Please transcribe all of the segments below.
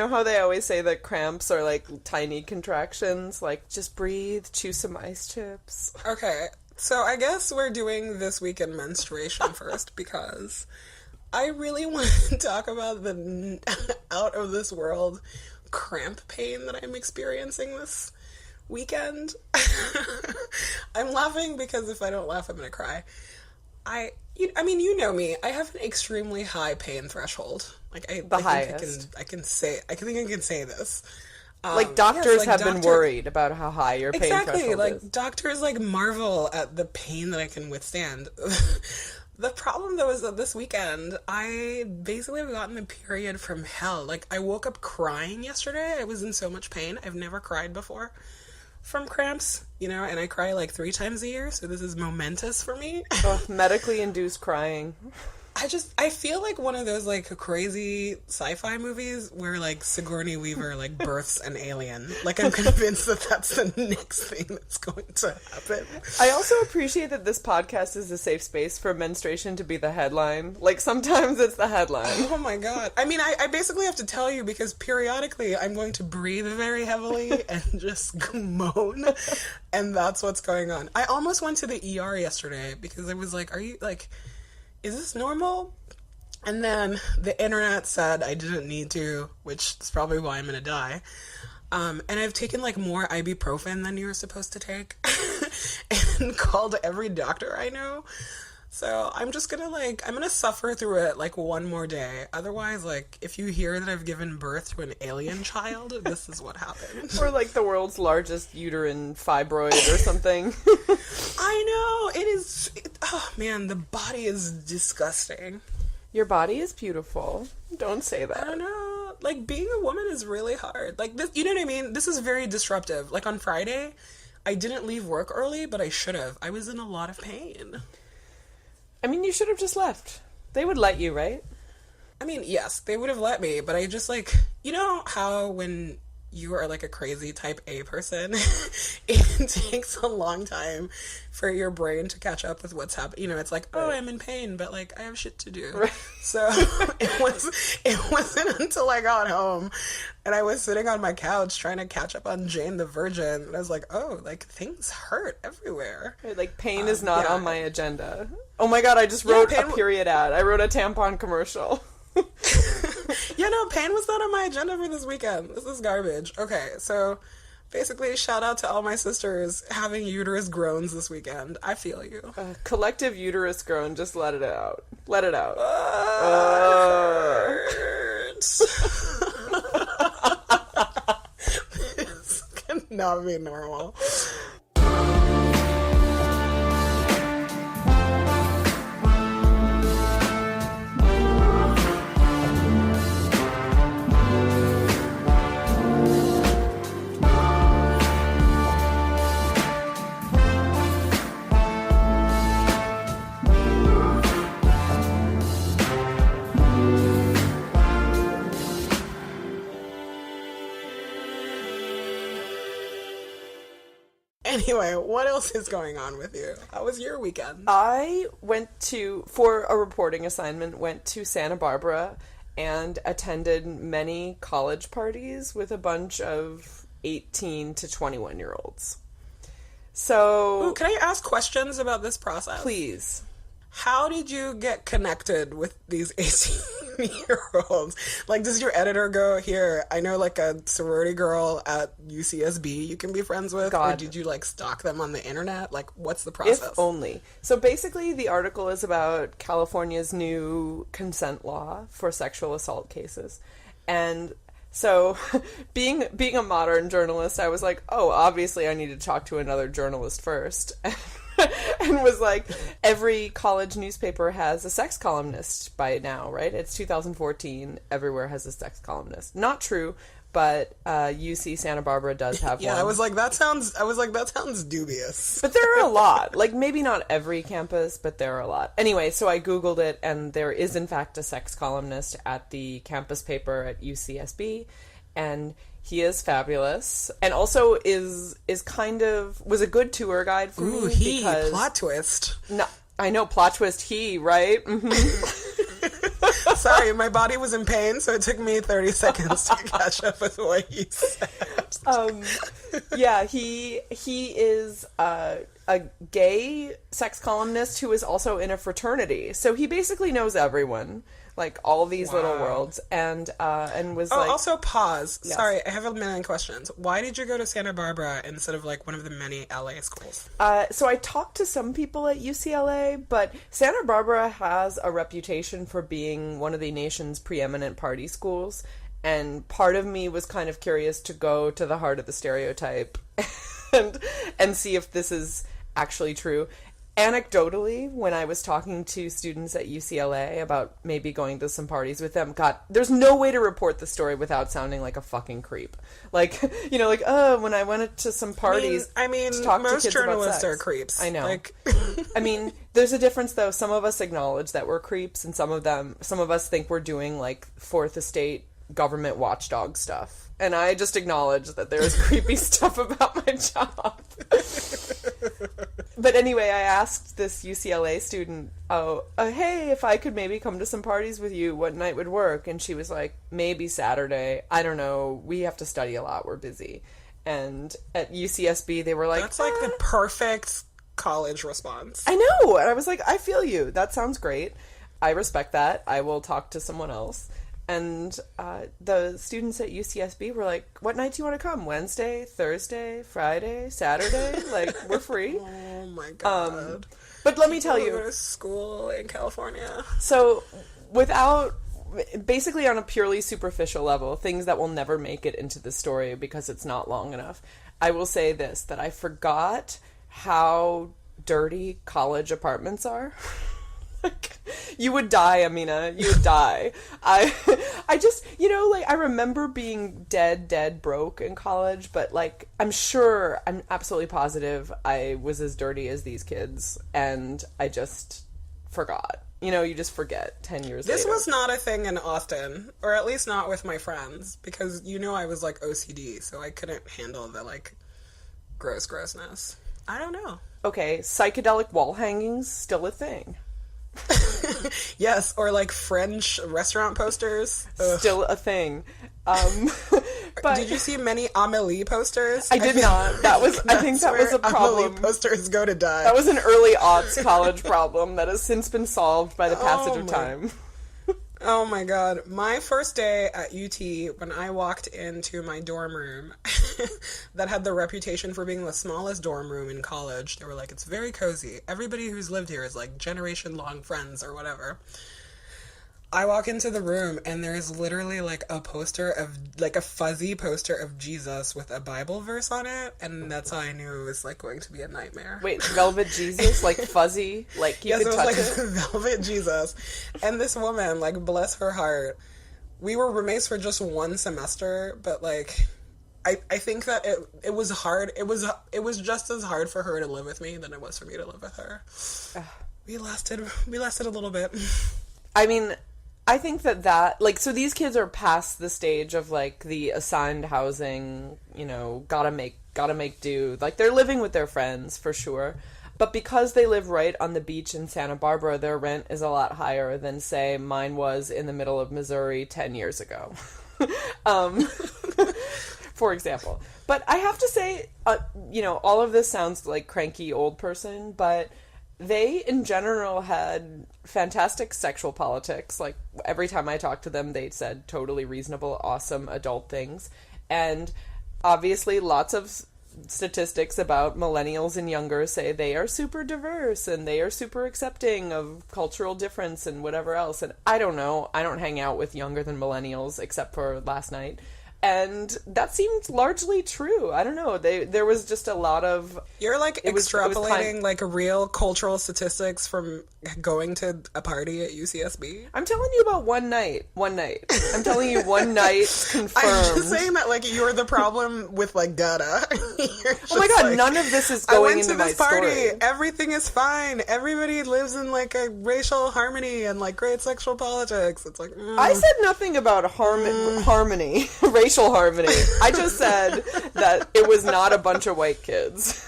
know how they always say that cramps are like tiny contractions? Like, just breathe, chew some ice chips. Okay, so I guess we're doing this week in menstruation first because I really want to talk about the out of this world cramp pain that I'm experiencing this weekend. I'm laughing because if I don't laugh, I'm gonna cry. I mean, you know me. I have an extremely high pain threshold. Like I think I can say this. Like doctors have been worried about how high your pain threshold is. Exactly. Like doctors like marvel at the pain that I can withstand. The problem though is that this weekend I basically have gotten a period from hell. Like I woke up crying yesterday. I was in so much pain. I've never cried before from cramps, you know, and I cry like 3 times a year, so this is momentous for me. Oh, medically induced crying. I feel like one of those like crazy sci-fi movies where like Sigourney Weaver like births an alien. Like I'm convinced that that's the next thing that's going to happen. I also appreciate that this podcast is a safe space for menstruation to be the headline. Like sometimes it's the headline. Oh my god. I mean, I basically have to tell you because periodically I'm going to breathe very heavily and just moan. And that's what's going on. I almost went to the ER yesterday because I was like, is this normal? And then the internet said I didn't need to, which is probably why I'm gonna die. And I've taken like more ibuprofen than you're supposed to take and called every doctor I know. So I'm just gonna I'm gonna suffer through it like one more day. Otherwise, like if you hear that I've given birth to an alien child, this is what happened. Or like the world's largest uterine fibroid or something. I know, it is. Oh man, the body is disgusting. Your body is beautiful. Don't say that. I don't know. Like being a woman is really hard. Like this, you know what I mean? This is very disruptive. Like on Friday, I didn't leave work early, but I should have. I was in a lot of pain. I mean, you should have just left. They would let you, right? I mean, yes, they would have let me, but I just like, you know how when you are like a crazy type A person, it takes a long time for your brain to catch up with what's happening. You know, it's like, oh, I'm in pain, but like I have shit to do. Right. So it wasn't until I got home and I was sitting on my couch trying to catch up on Jane the Virgin, and I was like, oh, like things hurt everywhere. Like pain is not on my agenda. Oh my god, I just wrote a period ad. I wrote a tampon commercial. Yeah, no, pain was not on my agenda for this weekend. This is garbage. Okay, so basically, shout out to all my sisters having uterus groans this weekend. I feel you. Collective uterus groan, just let it out. Let it out. Hurts. This cannot be normal. Anyway, what else is going on with you? How was your weekend? I went for a reporting assignment, went to Santa Barbara and attended many college parties with a bunch of 18 to 21-year-olds. So... Ooh, can I ask questions about this process? Please. How did you get connected with these 18-year-olds? Like, does your editor go, here, I know, like, a sorority girl at UCSB you can be friends with? God. Or did you, like, stalk them on the internet? Like, what's the process? If only. So, basically, the article is about California's new consent law for sexual assault cases. And so, being a modern journalist, I was like, oh, obviously I need to talk to another journalist first. And was like, every college newspaper has a sex columnist by now, right? It's 2014. Everywhere has a sex columnist. Not true, but UC Santa Barbara does have one. Yeah, I was like, that sounds dubious. But there are a lot. Like, maybe not every campus, but there are a lot. Anyway, so I Googled it, and there is, in fact, a sex columnist at the campus paper at UCSB, and he is fabulous, and also is kind of was a good tour guide for me. Because plot twist. No, I know, plot twist. Right? Mm-hmm. Sorry, my body was in pain, so it took me 30 seconds to catch up with what you said. Yeah, he is a gay sex columnist who is also in a fraternity. So he basically knows everyone, like all these little worlds, and was like... Also, pause. Yes. Sorry, I have a million questions. Why did you go to Santa Barbara instead of, like, one of the many LA schools? So I talked to some people at UCLA, but Santa Barbara has a reputation for being one of the nation's preeminent party schools, and part of me was kind of curious to go to the heart of the stereotype and see if this is actually true. Anecdotally, when I was talking to students at UCLA about maybe going to some parties with them, God, there's no way to report the story without sounding like a fucking creep. Like, you know, like, when I went to some parties I mean to talk to most kids journalists about are sex. creeps. I know. Like... I mean, there's a difference, though. Some of us acknowledge that we're creeps, and some of us think we're doing, like, Fourth Estate government watchdog stuff. And I just acknowledge that there's creepy stuff about my job. But anyway, I asked this UCLA student, hey, if I could maybe come to some parties with you, what night would work? And she was like, maybe Saturday. I don't know. We have to study a lot. We're busy. And at UCSB, they were like... That's like the perfect college response. I know. And I was like, I feel you. That sounds great. I respect that. I will talk to someone else. And the students at UCSB were like, what night do you want to come? Wednesday, Thursday, Friday, Saturday? Like, we're free. Oh my God. But let me tell you. Go to school in California. So, basically on a purely superficial level, things that will never make it into the story because it's not long enough, I will say this, that I forgot how dirty college apartments are. Like, you would die, Amina. You would die. I just, you know, like, I remember being dead broke in college, but, like, I'm absolutely positive I was as dirty as these kids, and I just forgot. You know, you just forget 10 years later. This was not a thing in Austin, or at least not with my friends, because, you know, I was, like, OCD, so I couldn't handle the, like, grossness. I don't know. Okay, psychedelic wall hangings, still a thing. Yes, or like French restaurant posters. Ugh. Still a thing. But did you see many Amélie posters? I did not. That was. I think that was a problem. Amélie posters go to die. That was an early aughts college problem that has since been solved by the passage of time. Oh my God. My first day at UT, when I walked into my dorm room that had the reputation for being the smallest dorm room in college, they were like, it's very cozy. Everybody who's lived here is like generation-long friends or whatever. I walk into the room and there's literally like a poster of, like a fuzzy poster of Jesus with a Bible verse on it, and that's how I knew it was like going to be a nightmare. Wait, velvet Jesus? Like fuzzy? Like you could touch it? Yes, it was like velvet Jesus. And this woman, like, bless her heart, we were roommates for just one semester, but like, I think that it was hard. It was just as hard for her to live with me than it was for me to live with her. We lasted a little bit. I mean, I think that like, so these kids are past the stage of like the assigned housing, you know, gotta make do. Like, they're living with their friends for sure. But because they live right on the beach in Santa Barbara, their rent is a lot higher than, say, mine was in the middle of Missouri 10 years ago. For example. But I have to say, you know, all of this sounds like cranky old person, but they, in general, had fantastic sexual politics. Like, every time I talked to them, they said totally reasonable, awesome adult things. And obviously, lots of statistics about millennials and younger say they are super diverse and they are super accepting of cultural difference and whatever else. And I don't know. I don't hang out with younger than millennials except for last night. And that seemed largely true. I don't know. There was just a lot of... You're, like, extrapolating, like, real cultural statistics from going to a party at UCSB? I'm telling you about one night. I'm telling you one night confirmed. I'm just saying that, like, you're the problem with, like, data. Oh my God, like, none of this is going into my story. I went to this party. Everything is fine. Everybody lives in, like, a racial harmony and, like, great sexual politics. It's like... I said nothing about harmony. Racial racial harmony. I just said that it was not a bunch of white kids.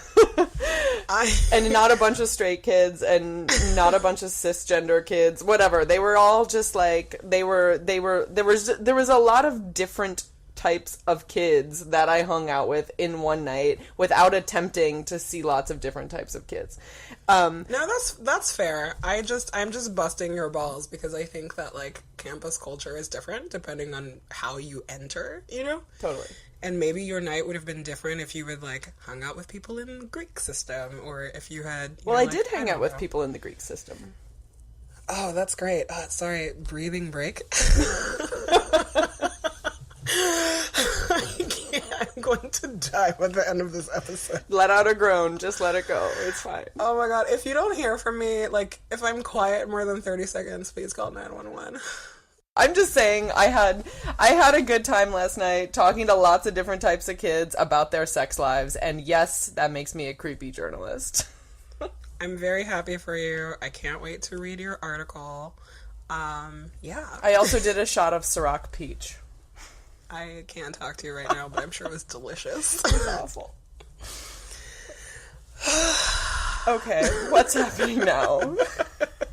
And not a bunch of straight kids and not a bunch of cisgender kids, whatever. They were all just like, there was a lot of different types of kids that I hung out with in one night without attempting to see lots of different types of kids. No, that's fair. I'm just busting your balls because I think that like campus culture is different depending on how you enter, you know? Totally. And maybe your night would have been different if you had like hung out with people in the Greek system, or if you had. I did hang out with people in the Greek system. Oh, that's great. Sorry, breathing break. I'm going to die by the end of this episode. Let out a groan. Just let it go. It's fine. Oh my god. If you don't hear from me, like, if I'm quiet more than 30 seconds, please call 911. I'm just saying I had a good time last night talking to lots of different types of kids about their sex lives. And yes, that makes me a creepy journalist. I'm very happy for you. I can't wait to read your article. Yeah. I also did a shot of Ciroc Peach. I can't talk to you right now, but I'm sure it was delicious. It was awful. Okay, what's happening now?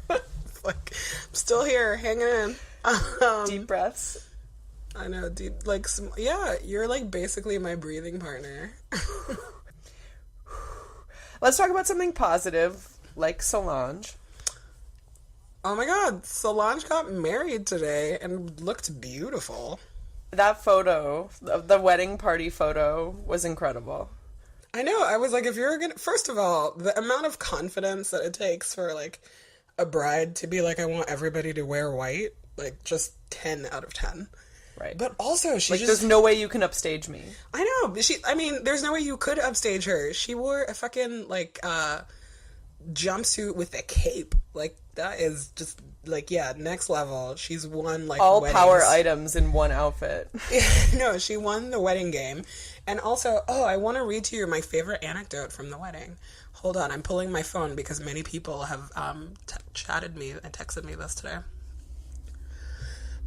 It's like, I'm still here, hanging in. Deep breaths. I know, yeah, you're like basically my breathing partner. Let's talk about something positive, like Solange. Oh my god, Solange got married today and looked beautiful. That photo, the wedding party photo, was incredible. I know, I was like, if you're gonna... First of all, the amount of confidence that it takes for, like, a bride to be like, I want everybody to wear white, like, just 10 out of 10. Right. But also, there's no way you can upstage me. I know, there's no way you could upstage her. She wore a fucking, like, jumpsuit with a cape. Like, that is just... Like, yeah, next level. She's won, like, all weddings. Power items in one outfit. No, she won the wedding game. And also, I want to read to you my favorite anecdote from the wedding. Hold on, I'm pulling my phone because many people have chatted me and texted me this today.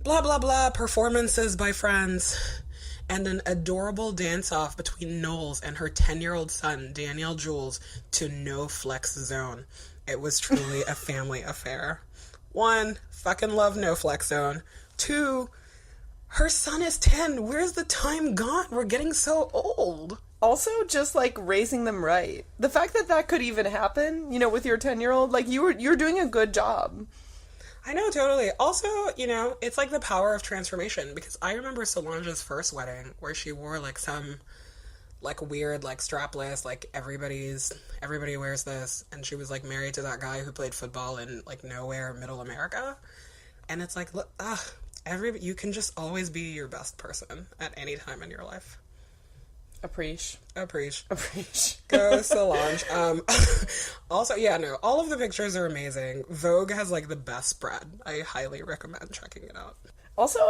Blah, blah, blah, performances by friends. And an adorable dance-off between Knowles and her 10-year-old son, Danielle Jules, to No Flex Zone. It was truly a family affair. 1, fucking love No Flex Zone. 2, her son is 10. Where's the time gone? We're getting so old. Also, just, like, raising them right. The fact that could even happen, you know, with your 10-year-old, like, you're doing a good job. I know, totally. Also, you know, it's like the power of transformation, because I remember Solange's first wedding, where she wore, like, some... like weird, like strapless, like everybody wears this, and she was like married to that guy who played football in like nowhere middle America, and it's like, look, you can just always be your best person at any time in your life. Appreciate. Go Solange. Also, yeah, no, all of the pictures are amazing. Vogue has like the best spread. I highly recommend checking it out. Also,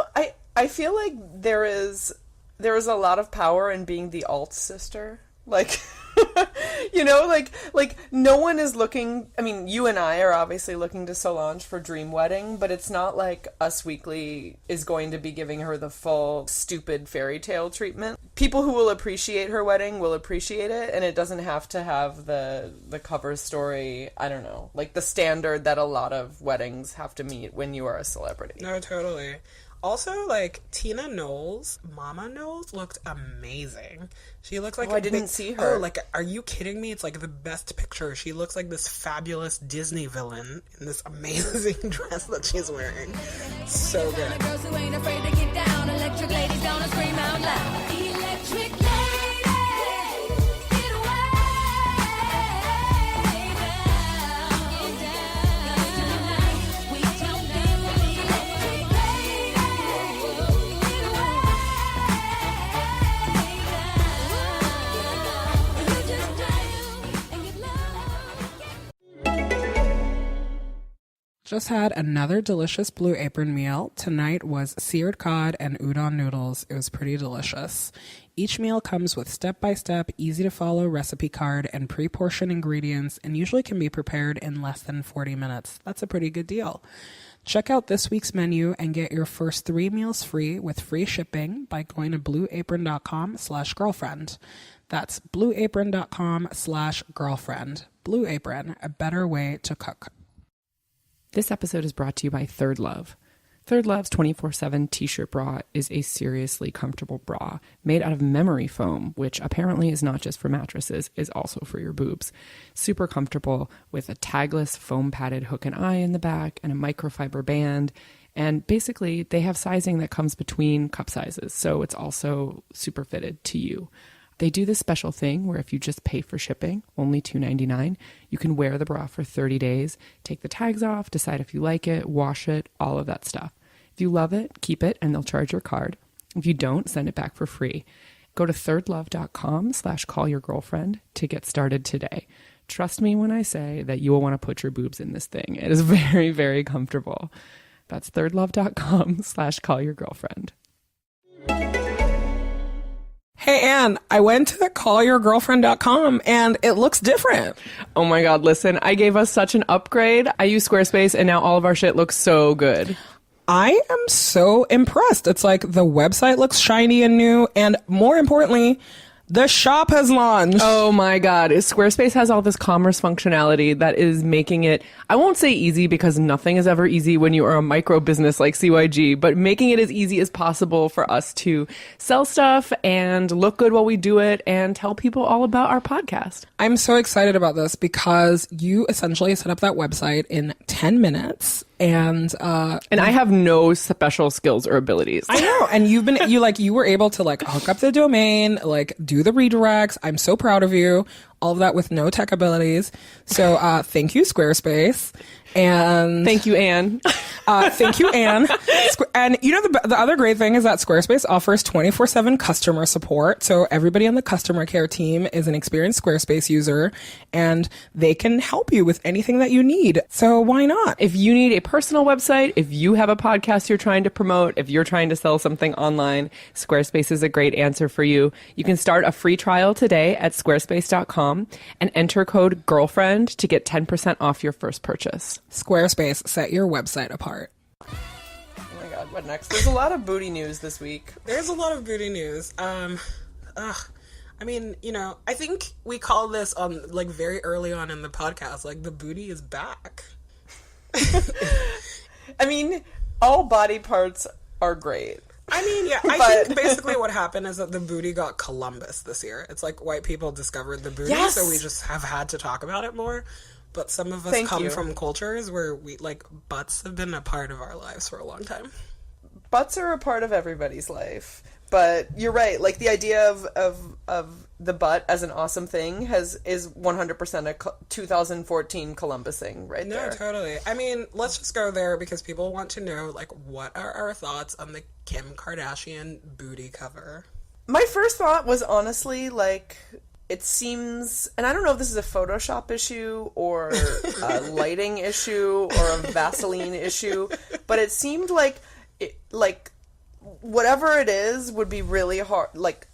I feel like there is a lot of power in being the alt sister. Like, you know, like no one is looking... I mean, you and I are obviously looking to Solange for Dream Wedding, but it's not like Us Weekly is going to be giving her the full stupid fairy tale treatment. People who will appreciate her wedding will appreciate it, and it doesn't have to have the cover story, I don't know, like the standard that a lot of weddings have to meet when you are a celebrity. No, totally. Also, like, Tina Knowles, Mama Knowles, looked amazing. She looked like... I didn't see her. Oh, like, are you kidding me? It's, like, the best picture. She looks like this fabulous Disney villain in this amazing dress that she's wearing. So good. Girls who ain't afraid to get down. Electric ladies gonna scream out loud. Electric lady, get away Just had another delicious Blue Apron meal. Tonight was seared cod and udon noodles. It was pretty delicious. Each meal comes with step-by-step, easy-to-follow recipe card and pre-portioned ingredients, and usually can be prepared in less than 40 minutes. That's a pretty good deal. Check out this week's menu and get your first 3 meals free with free shipping by going to blueapron.com/girlfriend. That's blueapron.com/girlfriend. Blue Apron, a better way to cook. This episode is brought to you by Third Love. Third Love's 24/7 t-shirt bra is a seriously comfortable bra made out of memory foam, which apparently is not just for mattresses, is also for your boobs. Super comfortable with a tagless foam padded hook and eye in the back and a microfiber band. And basically they have sizing that comes between cup sizes, so it's also super fitted to you. They do this special thing where if you just pay for shipping, only $2.99, you can wear the bra for 30 days, take the tags off, decide if you like it, wash it, all of that stuff. If you love it, keep it, and they'll charge your card. If you don't, send it back for free. Go to thirdlove.com/callyourgirlfriend to get started today. Trust me when I say that you will want to put your boobs in this thing. It is very, very comfortable. That's thirdlove.com/callyourgirlfriend. Hey, Anne, I went to callyourgirlfriend.com and it looks different. Oh my God, listen, I gave us such an upgrade. I use Squarespace and now all of our shit looks so good. I am so impressed. It's like the website looks shiny and new, and more importantly, the shop has launched. Oh my God. Squarespace has all this commerce functionality that is making it, I won't say easy because nothing is ever easy when you are a micro business like CYG, but making it as easy as possible for us to sell stuff and look good while we do it and tell people all about our podcast. I'm so excited about this because you essentially set up that website in 10 minutes. And I have no special skills or abilities. I know. And you were able to hook up the domain, do the redirects. I'm so proud of you. All of that with no tech abilities. So thank you, Squarespace. And thank you, Anne. Thank you, Anne. And the other great thing is that Squarespace offers 24/7 customer support. So everybody on the customer care team is an experienced Squarespace user, and they can help you with anything that you need. So why not? If you need a personal website, if you have a podcast you're trying to promote, if you're trying to sell something online, Squarespace is a great answer for you. You can start a free trial today at squarespace.com and enter code GIRLFRIEND to get 10% off your first purchase. Squarespace, set your website apart. Oh my God, what next? There's a lot of booty news this week. There's a lot of booty news. I think we called this very early on in the podcast, the booty is back. I mean, all body parts are great. I think basically what happened is that the booty got Columbus this year. It's like white people discovered the booty, yes! So we just have had to talk about it more. But some of us come from cultures where we butts have been a part of our lives for a long time. Butts are a part of everybody's life. But you're right. The idea of the butt as an awesome thing is 100% a 2014 Columbus thing right there. No, totally. I mean, let's just go there because people want to know, what are our thoughts on the Kim Kardashian booty cover? My first thought was honestly, it seems, and I don't know if this is a Photoshop issue or a lighting issue or a Vaseline issue, but it seemed whatever it is would be really hard,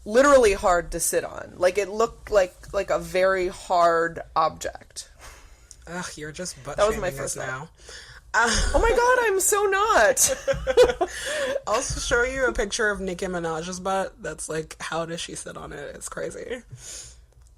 literally hard to sit on. It looked like a very hard object. Ugh, you're just butt that was my first now. Oh my God, I'm so not. I'll show you a picture of Nicki Minaj's butt. That's how does she sit on it? It's crazy.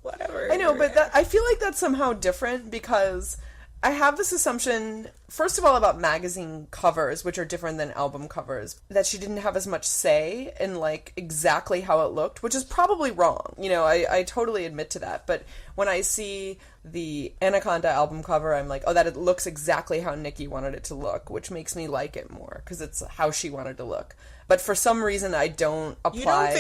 Whatever. I know, but I feel like that's somehow different because I have this assumption, first of all, about magazine covers, which are different than album covers, that she didn't have as much say in, exactly how it looked, which is probably wrong. I totally admit to that. But when I see the Anaconda album cover, I'm like, oh, that it looks exactly how Nicki wanted it to look, which makes me like it more, because it's how she wanted to look. But for some reason, I don't apply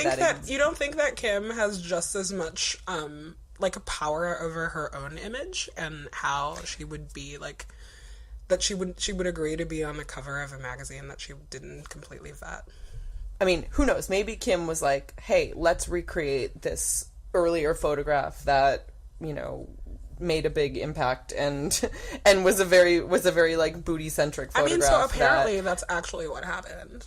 You don't think that Kim has just as much, a power over her own image and how she would be, that she would agree to be on the cover of a magazine that she didn't completely vet? I mean, who knows? Maybe Kim was like, hey, let's recreate this earlier photograph that, made a big impact and was a very booty centric photograph. I mean, so apparently that's actually what happened.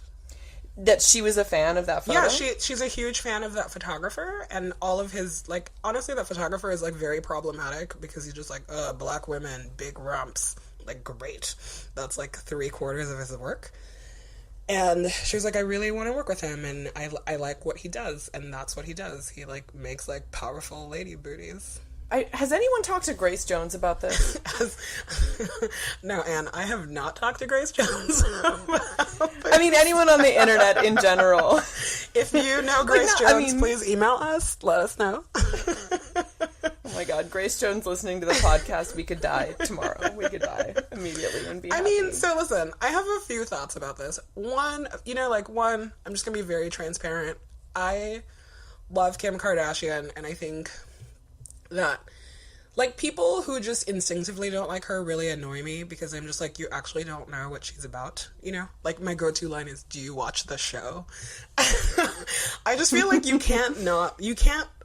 That she was a fan of that photo? Yeah, she's a huge fan of that photographer, and all of his, honestly, that photographer is, very problematic, because he's just black women, big rumps. Like, great. That's like 3/4 of his work. And she was like, I really want to work with him, and I like what he does, and that's what he does. He, like, makes, like, powerful lady booties. Has anyone talked to Grace Jones about this? No, Anne, I have not talked to Grace Jones I mean, anyone on the internet in general. If you know Grace Jones, please email us. Let us know. Oh my god, Grace Jones listening to the podcast, we could die tomorrow. We could die immediately and be happy. I mean, so listen, I have a few thoughts about this. One, I'm just gonna be very transparent. I love Kim Kardashian, and I think that, like, people who just instinctively don't like her really annoy me, because I'm just like, you actually don't know what she's about, you know? Like, my go-to line is, do you watch the show? I just feel like you can't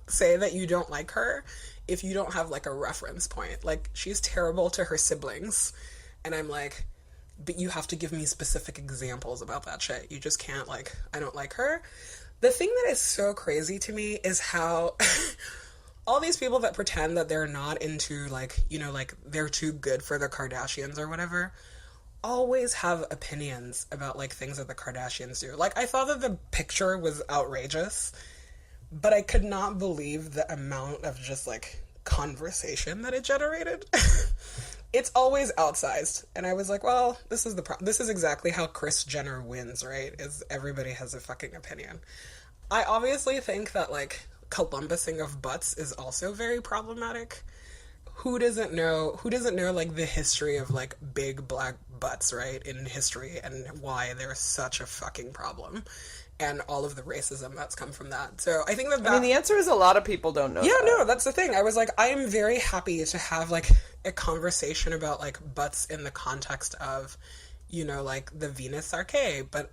say that you don't like her if you don't have, like, a reference point. Like, she's terrible to her siblings, and I'm like, but you have to give me specific examples about that shit. You just can't, like, I don't like her. The thing that is so crazy to me is how all these people that pretend that they're not into, like, you know, like, they're too good for the Kardashians or whatever, always have opinions about, like, things that the Kardashians do. Like, I thought that the picture was outrageous, but I could not believe the amount of just, like, conversation that it generated. It's always outsized. And I was like, well, this is exactly how Kris Jenner wins, right? Is everybody has a fucking opinion. I obviously think that, like, Columbusing of butts is also very problematic. Who doesn't know, like, the history of, like, big black butts, right, in history, and why they're such a fucking problem, and all of the racism that's come from that. So I think that I mean, the answer is a lot of people don't know. Yeah, no, that's the thing. I was like, I am very happy to have, like, a conversation about, like, butts in the context of, you know, like, the Venus archae, but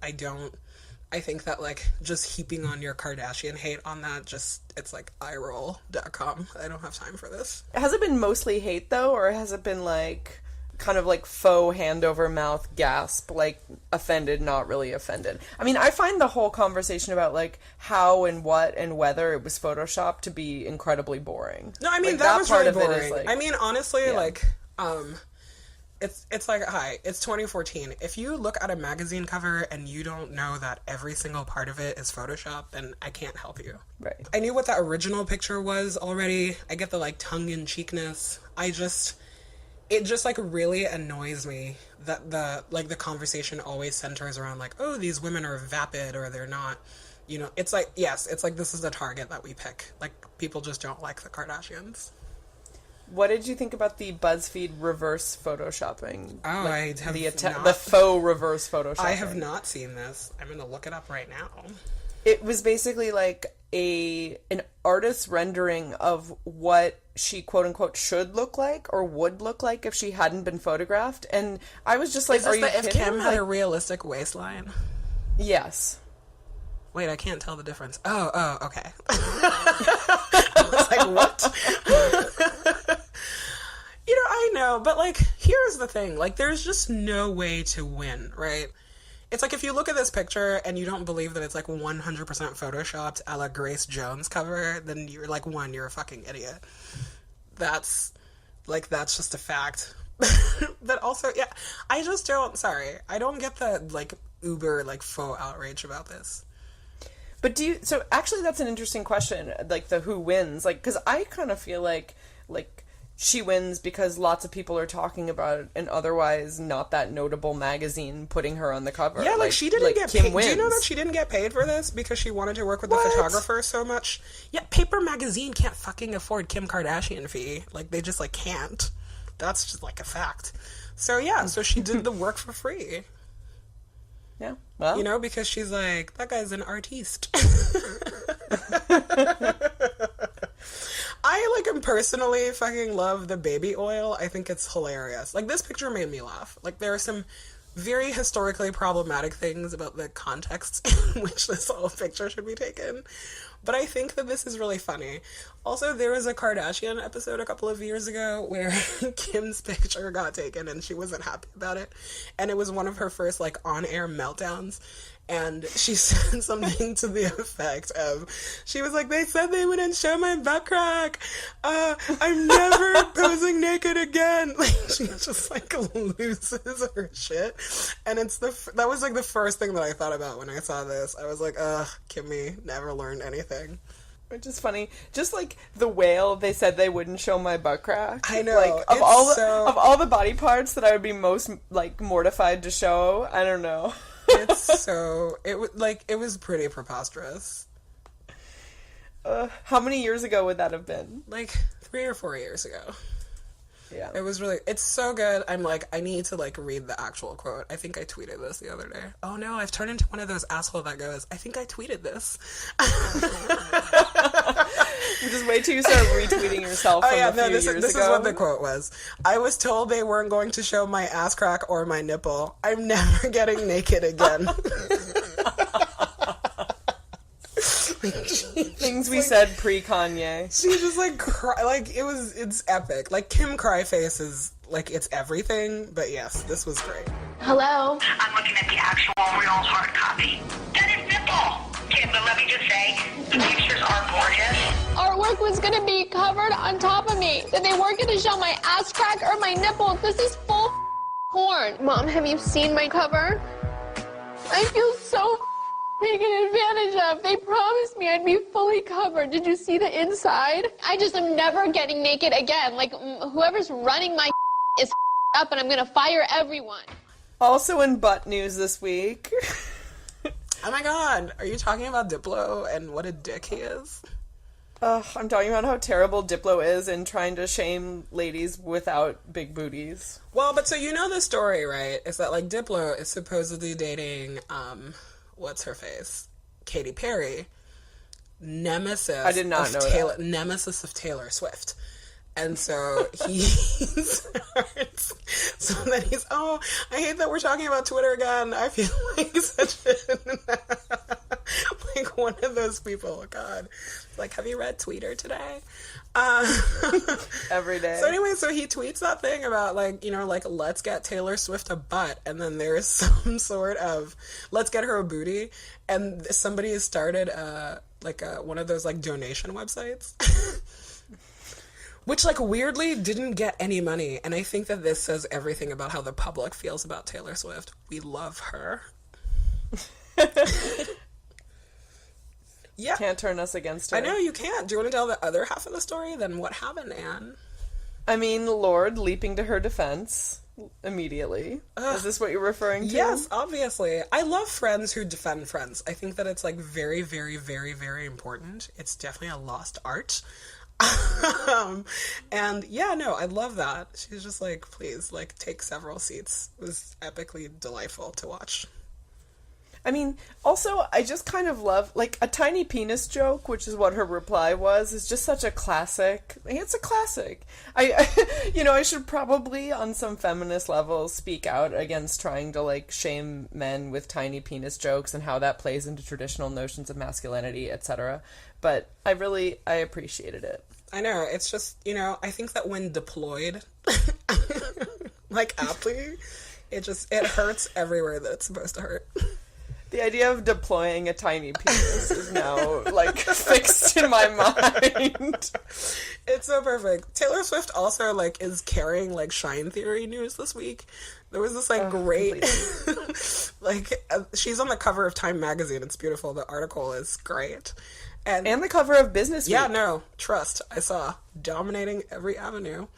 I think that, like, just heaping on your Kardashian hate on that, it's like eyeroll.com. I don't have time for this. Has it been mostly hate, though, or has it been, like, kind of like faux hand over mouth gasp, like, offended, not really offended? I mean, I find the whole conversation about, like, how and what and whether it was Photoshopped to be incredibly boring. No, I mean, like, that was part really of boring. it is, like, I mean, honestly, yeah. like, it's like, hi, it's 2014. If you look at a magazine cover and you don't know that every single part of it is Photoshop, then I can't help you. Right. I knew what the original picture was already. I get the, like, tongue-in-cheekness. It just, like, really annoys me that the conversation always centers around, like, oh, these women are vapid or they're not. You know, it's like, yes, it's like this is the target that we pick. Like, people just don't like the Kardashians. What did you think about the BuzzFeed reverse photoshopping? Oh, like, I have the faux reverse photoshopping. I have not seen this. I'm going to look it up right now. It was basically like an artist's rendering of what she quote unquote should look like or would look like if she hadn't been photographed, and I was just like, Is this "Are you if kidding?" Kim had a realistic waistline? Yes. Wait, I can't tell the difference. Oh, okay. I was like, what? You know, I know, but, like, here's the thing. Like, there's just no way to win, right? It's like, if you look at this picture and you don't believe that it's, like, 100% photoshopped a la Grace Jones cover, then you're, like, you're a fucking idiot. That's just a fact. But also, yeah, I don't get the, like, uber, like, faux outrage about this. But so actually that's an interesting question, like the who wins, like, because I kind of feel like she wins because lots of people are talking about an otherwise not that notable magazine putting her on the cover. Yeah, like she didn't get Kim paid. wins. Do you know that she didn't get paid for this because she wanted to work with the What? photographer so much? Yeah, Paper Magazine can't fucking afford Kim Kardashian fee. Like, they just, like, can't. That's just, like, a fact. So, yeah, so she did the work for free. Yeah, well, You know, because she's like, that guy's an artiste. I, like, am personally fucking love the baby oil. I think it's hilarious. Like, this picture made me laugh. Like, there are some very historically problematic things about the context in which this whole picture should be taken. But I think that this is really funny. Also, there was a Kardashian episode a couple of years ago where Kim's picture got taken and she wasn't happy about it. And it was one of her first, like, on-air meltdowns. And she said something to the effect of, she was like, they said they wouldn't show my butt crack. I'm never posing naked again. Like, she just, like, loses her shit. And that was, like, the first thing that I thought about when I saw this. I was like, ugh, Kimmy never learned anything. Which is funny. Just like the whale, they said they wouldn't show my butt crack. I know. Like, of all the body parts that I would be most, like, mortified to show, I don't know. It was pretty preposterous. How many years ago would that have been? Like 3 or 4 years ago. Yeah. It's so good. I'm like, I need to, like, read the actual quote. I think I tweeted this the other day. Oh no, I've turned into one of those assholes that goes, I think I tweeted this. Just wait till you start retweeting yourself from a few years ago. This is what the quote was. I was told they weren't going to show my ass crack or my nipple. I'm never getting naked again. Things we said pre-Kanye. She just, like, it's epic. Like, Kim Cryface is, like, it's everything, but yes, this was great. Hello? I'm looking at the actual real hard copy. That is nipple! Kim, but let me just say, the pictures are gorgeous. Artwork was gonna be covered on top of me. That they weren't gonna show my ass crack or my nipple. This is full porn. Mom, have you seen my cover? I feel so taken advantage of. They promised me I'd be fully covered. Did you see the inside? I just am never getting naked again. Like, whoever's running my is up, and I'm gonna fire everyone. Also in butt news this week. Oh my god, are you talking about Diplo and what a dick he is? I'm talking about how terrible Diplo is in trying to shame ladies without big booties. Well, but so you know the story, right? Is that, like, Diplo is supposedly dating, what's her face? Katy Perry. Nemesis. I did not know that. Nemesis of Taylor Swift. And so he starts, so then he's, oh, I hate that we're talking about Twitter again. I feel like such like one of those people. God. Like, have you read Twitter today? Every day. So anyway, so he tweets that thing about, like, you know, like, let's get Taylor Swift a butt. And then there's some sort of, let's get her a booty. And somebody has started, one of those, like, donation websites. Which, like, weirdly didn't get any money. And I think that this says everything about how the public feels about Taylor Swift. We love her. Yeah. Can't turn us against her. I know, you can't. Do you want to tell the other half of the story? Then what happened, Anne? I mean, Lorde leaping to her defense immediately. Is this what you're referring to? Yes, obviously. I love friends who defend friends. I think that it's, like, very, very, very, very important. It's definitely a lost art. And yeah, no, I love that. She's just like, please, like, take several seats. It was epically delightful to watch. I mean, also, I just kind of love, like, a tiny penis joke, which is what her reply was, is just such a classic. Like, it's a classic. I should probably, on some feminist level, speak out against trying to, like, shame men with tiny penis jokes and how that plays into traditional notions of masculinity, etc. But I appreciated it. I know, it's just, you know, I think that when deployed, like, aptly, it hurts everywhere that it's supposed to hurt. The idea of deploying a tiny penis is now, like, fixed in my mind. It's so perfect. Taylor Swift also, like, is carrying, like, Shine Theory news this week. There was this, like, great, like, she's on the cover of Time magazine. It's beautiful. The article is great. And the cover of Business Week. Yeah, no, trust. I saw. Dominating every avenue.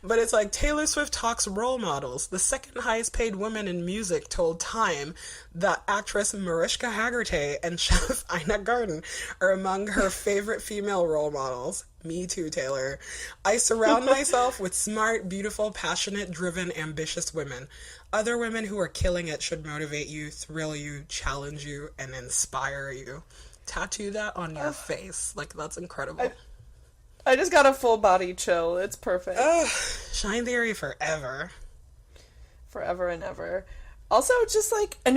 But it's like, Taylor Swift talks role models. The second highest paid woman in music told Time that actress Mariska Hargitay and chef Ina Garten are among her favorite female role models. Me too, Taylor. I surround myself with smart, beautiful, passionate, driven, ambitious women. Other women who are killing it should motivate you, thrill you, challenge you, and inspire you. Tattoo that on your face. Like, that's incredible. I just got a full body chill. It's perfect. Shine Theory forever. Forever and ever. Also, just like, I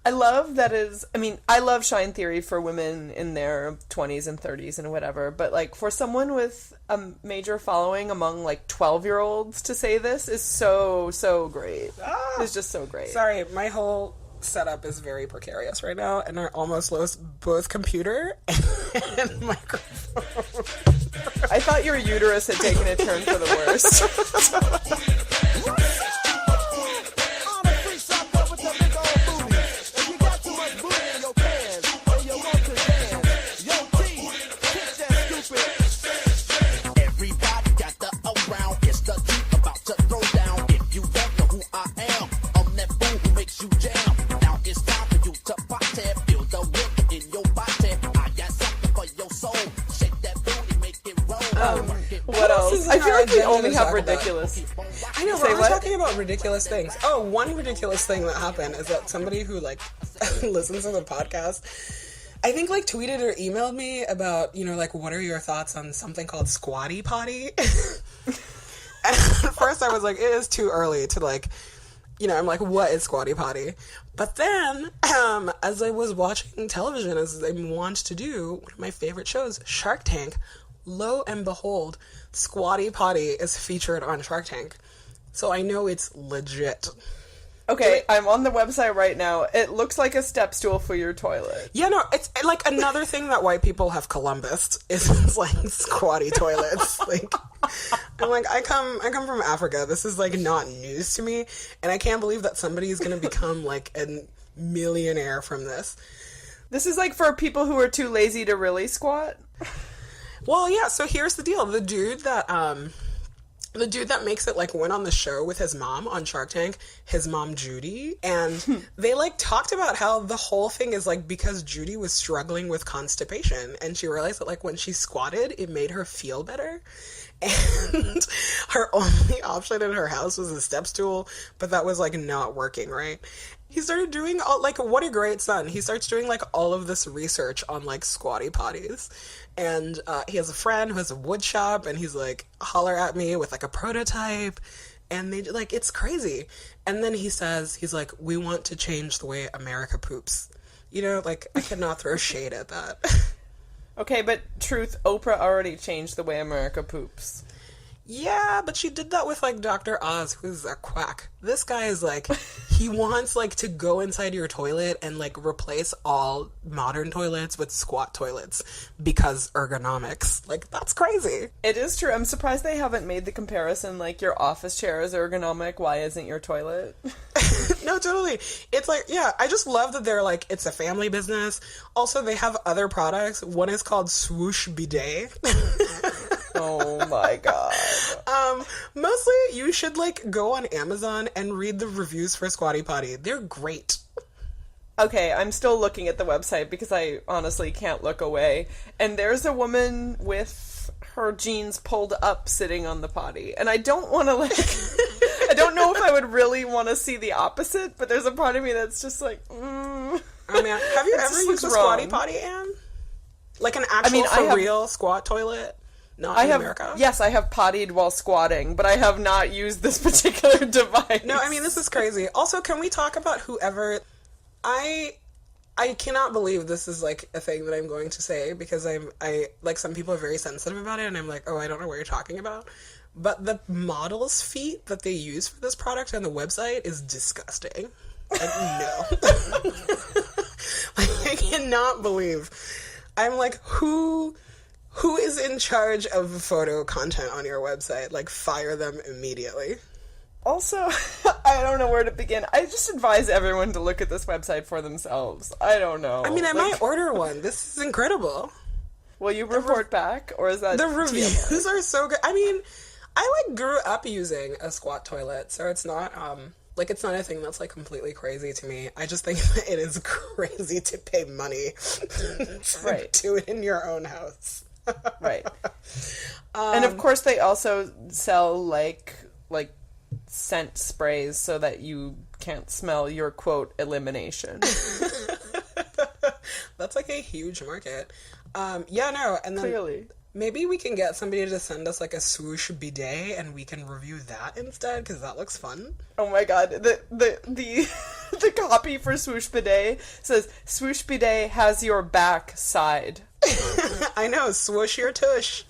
love I love Shine Theory for women in their 20s and 30s and whatever, but, like, for someone with a major following among, like, 12-year-olds to say this is so, so great. It's just so great. Sorry, my whole setup is very precarious right now, and I almost lost both computer and microphone. I thought your uterus had taken a turn for the worst. Everybody got the around. It's the truth about to throw down. If you don't know who I am, I'm that fool who makes you jam. Now it's time for you to party. Feel the rhythm in your body. I got something for your soul. Shake that booty, make it roll. What else? I feel like we only have ridiculous. I know, Say we're what? talking about ridiculous things. Oh, one ridiculous thing that happened is that somebody who, like, listens to the podcast, I think, like, tweeted or emailed me about, you know, like, what are your thoughts on something called Squatty Potty? And at first I was like, it is too early to, like, you know, I'm like, what is Squatty Potty? But then, as I was watching television, as I want to do, one of my favorite shows, Shark Tank, lo and behold, Squatty Potty is featured on Shark Tank. So I know it's legit. Okay, I'm on the website right now. It looks like a step stool for your toilet. Yeah, no, it's like another thing that white people have Columbus is like squatty toilets. Like, I'm like, I come from Africa. This is like not news to me, and I can't believe that somebody is going to become like a millionaire from this. This is like for people who are too lazy to really squat. Well, yeah. So here's the deal: the dude that makes it, like, went on the show with his mom on Shark Tank, his mom Judy, and they, like, talked about how the whole thing is, like, because Judy was struggling with constipation, and she realized that, like, when she squatted, it made her feel better, and her only option in her house was a step stool, but that was, like, not working, right? He started doing, like, what a great son. He starts doing, like, all of this research on, like, squatty potties. And he has a friend who has a wood shop, and he's like, holler at me with, like, a prototype. And they, like, it's crazy. And then he says, he's like, we want to change the way America poops. You know, like, I cannot throw shade at that. Okay, but truth, Oprah already changed the way America poops. Yeah, but she did that with, like, Dr. Oz, who's a quack. This guy is, like, he wants, like, to go inside your toilet and, like, replace all modern toilets with squat toilets because ergonomics. Like, that's crazy. It is true. I'm surprised they haven't made the comparison, like, your office chair is ergonomic, why isn't your toilet? No, totally. It's like, yeah, I just love that they're, like, it's a family business. Also, they have other products. One is called Swoosh Bidet. Oh my god. Mostly you should, like, go on Amazon and read the reviews for Squatty Potty. They're great. Okay, I'm still looking at the website because I honestly can't look away. And there's a woman with her jeans pulled up sitting on the potty. And I don't want to, like, I don't know if I would really want to see the opposite, but there's a part of me that's just like, Oh man, have you ever used a Squatty Potty, Anne? Like an actual for real squat toilet? Not in America? Yes, I have pottied while squatting, but I have not used this particular device. No, I mean, this is crazy. Also, can we talk about whoever... I cannot believe this is, like, a thing that I'm going to say, because I like, some people are very sensitive about it, and I'm like, oh, I don't know what you're talking about. But the model's feet that they use for this product on the website is disgusting. Like, no. Like, I cannot believe. I'm like, who is in charge of photo content on your website? Like, fire them immediately. Also, I don't know where to begin. I just advise everyone to look at this website for themselves. I don't know. I mean, I might order one. This is incredible. Will you report back, or is that the reviews are so good? I mean, I, like, grew up using a squat toilet, so it's not like, it's not a thing that's, like, completely crazy to me. I just think that it is crazy to pay money to do it in your own house. Right. And of course they also sell like scent sprays so that you can't smell your, quote, elimination. That's, like, a huge market. Yeah, no, and then clearly maybe we can get somebody to send us, like, a swoosh bidet and we can review that instead, because that looks fun. Oh my god, the copy for Swoosh Bidet says, Swoosh Bidet has your back side. I know, swoosh your tush.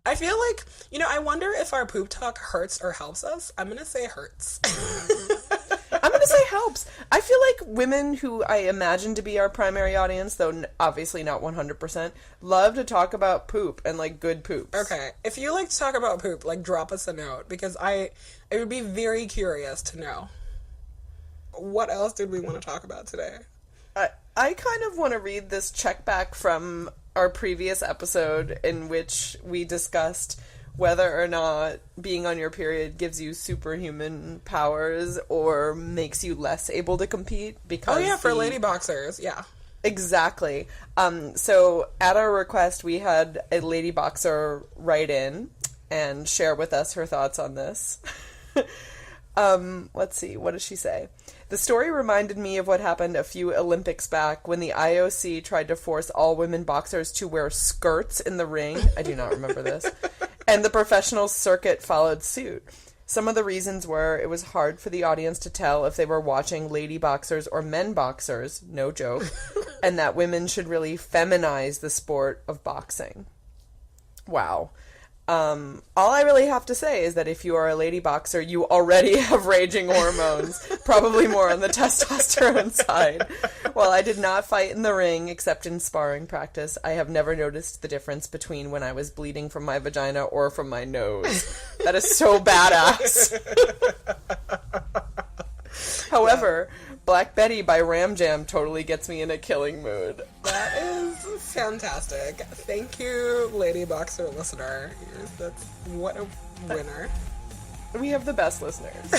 I feel like, you know, I wonder if our poop talk hurts or helps us. I'm gonna say hurts. to say helps. I feel like women who I imagine to be our primary audience, though obviously not 100%, love to talk about poop and, like, good poops. Okay. If you like to talk about poop, like, drop us a note, because I would be very curious to know. What else did we want to talk about today? I kind of want to read this check back from our previous episode in which we discussed whether or not being on your period gives you superhuman powers or makes you less able to compete. Because for lady boxers, yeah. Exactly. So at our request, we had a lady boxer write in and share with us her thoughts on this. Let's see, what does she say? The story reminded me of what happened a few Olympics back when the IOC tried to force all women boxers to wear skirts in the ring. I do not remember this. And the professional circuit followed suit. Some of the reasons were it was hard for the audience to tell if they were watching lady boxers or men boxers, no joke, and that women should really feminize the sport of boxing. Wow. All I really have to say is that if you are a lady boxer, you already have raging hormones, probably more on the testosterone side. While I did not fight in the ring, except in sparring practice, I have never noticed the difference between when I was bleeding from my vagina or from my nose. That is so badass. However, Black Betty by Ram Jam totally gets me in a killing mood. That is fantastic. Thank you, lady boxer listener. What a winner. We have the best listeners.